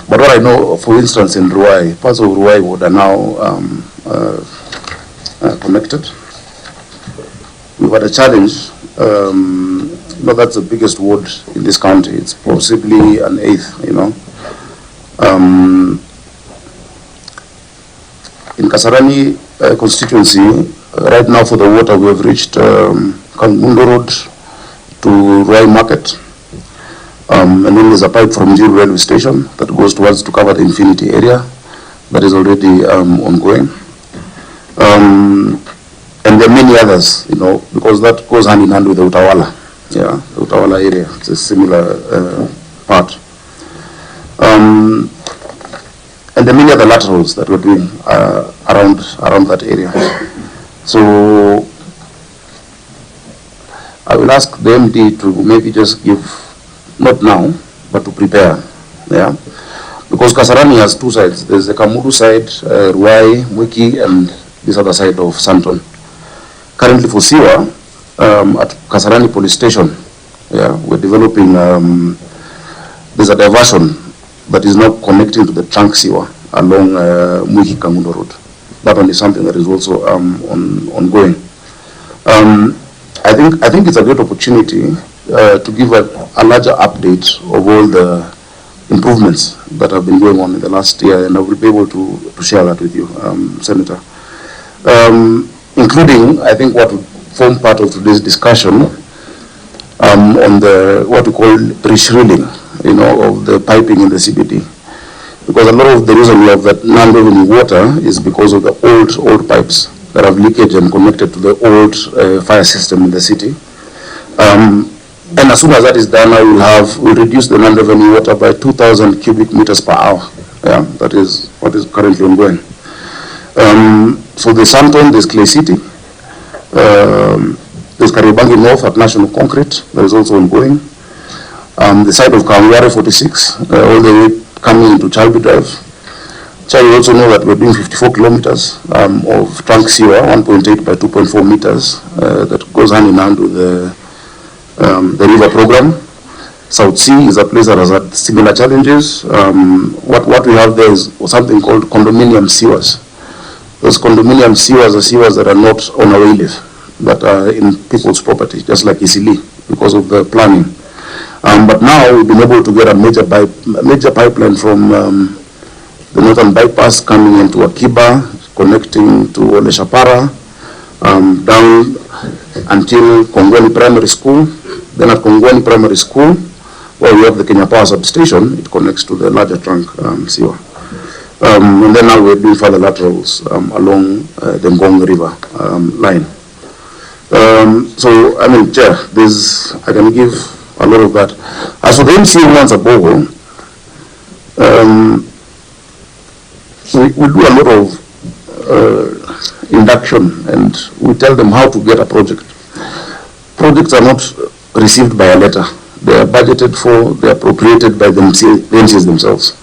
But what I know, for instance, in Ruai, parts of Ruai would are now connected. We've had a challenge. That's the biggest ward in this county. It's possibly an eighth, In Kasarani constituency, right now for the water, we have reached Kangundo Road to Ruai Market. And then there's a pipe from Jill Railway Station that goes towards to cover the Infinity area. That is already ongoing. And there are many others, because that goes hand in hand with the Utawala. Yeah, the Utawala area. It's a similar part. And there are many other laterals that we're doing around that area. So I will ask the MD to maybe just give, not now, but to prepare. Yeah, because Kasarani has two sides. There's the Kamudu side, Ruai, Mwiki, and this other side of Santon. Currently for Siwa, at Kasarani police station, yeah, we're developing, there's a diversion that is now connecting to the trunk Siwa along Mwiki Kamundo Road. That one is something that is also ongoing. I think it's a great opportunity to give a larger update of all the improvements that have been going on in the last year, and I will be able to share that with you, Senator. Including, I think, what would form part of today's discussion on the what we call reshrilling, of the piping in the CBD, because a lot of the reason we have that non-revenue water is because of the old pipes that have leakage and connected to the old fire system in the city. And as soon as that is done, we'll reduce the non-revenue water by 2,000 cubic meters per hour. Yeah, that is what is currently ongoing. So there's Santon, there's Clay City, there's Kariobangi North at National Concrete, that is also ongoing. The side of Kawangware 46, all the way coming into Chalbi Drive. You also know that we're doing 54 kilometers of trunk sewer, 1.8 by 2.4 meters, that goes hand in hand with the river program. South Sea is a place that has had similar challenges. What we have there is something called condominium sewers. Those condominium sewers are sewers that are not on a wayleaf, but are in people's property, just like Isili, because of the planning. But now we've been able to get a major pipeline from the northern bypass coming into Akiba, connecting to Oleshapara, down until Kongwani Primary School. Then at Kongwani Primary School, where we have the Kenya Power substation, it connects to the larger trunk sewer. And then now we're doing further laterals along the Ngong River line. So, I mean, Chair, I can give a lot of that. As for the MCA ones above, we do a lot of induction, and we tell them how to get a project. Projects are not received by a letter. They are budgeted for, they are appropriated by the MCAs themselves.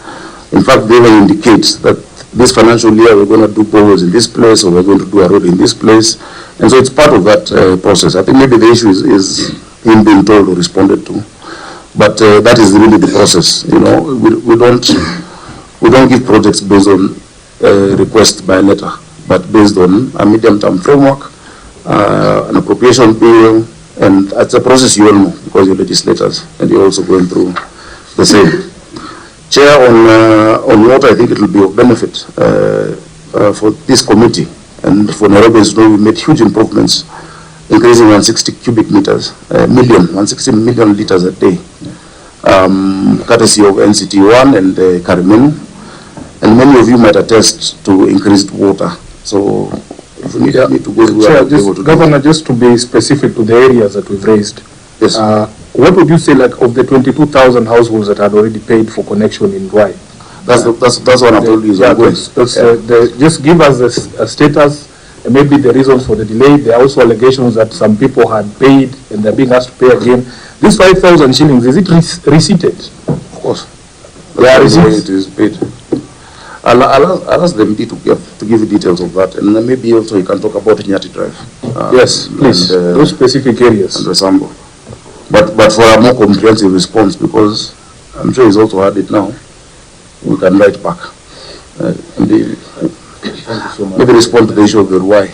In fact, they will indicate that this financial year we're going to do boreholes in this place, or we're going to do a road in this place. And so it's part of that process. I think maybe the issue is him being told or responded to. But that is really the process. We don't give projects based on request by letter, but based on a medium-term framework, an appropriation bill, and it's a process you all know because you're legislators and you're also going through the same. Chair, on water, I think it will be of benefit for this committee and for Nairobians. We made huge improvements, increasing 160 cubic meters, 160 million liters a day, courtesy of NCT1 and Karimin. And many of you might attest to increased water. So if you need me to go through, Governor, just to be specific to the areas that we've raised, yes. What would you say, like, of the 22,000 households that had already paid for connection in Ruai? That's what I'm told you. Just give us a status and maybe the reasons for the delay. There are also allegations that some people had paid and they're being asked to pay again. This 5,000 shillings, is it receipted? Of course. That's the way it is paid. I'll ask the MD to give you details of that, and then maybe also you can talk about Nyati Drive. Yes, please. And, those specific areas. And Resambo. But for a more comprehensive response, because I'm sure he's also heard it now, we can write back. And Thank you so much. maybe respond to the issue of the why.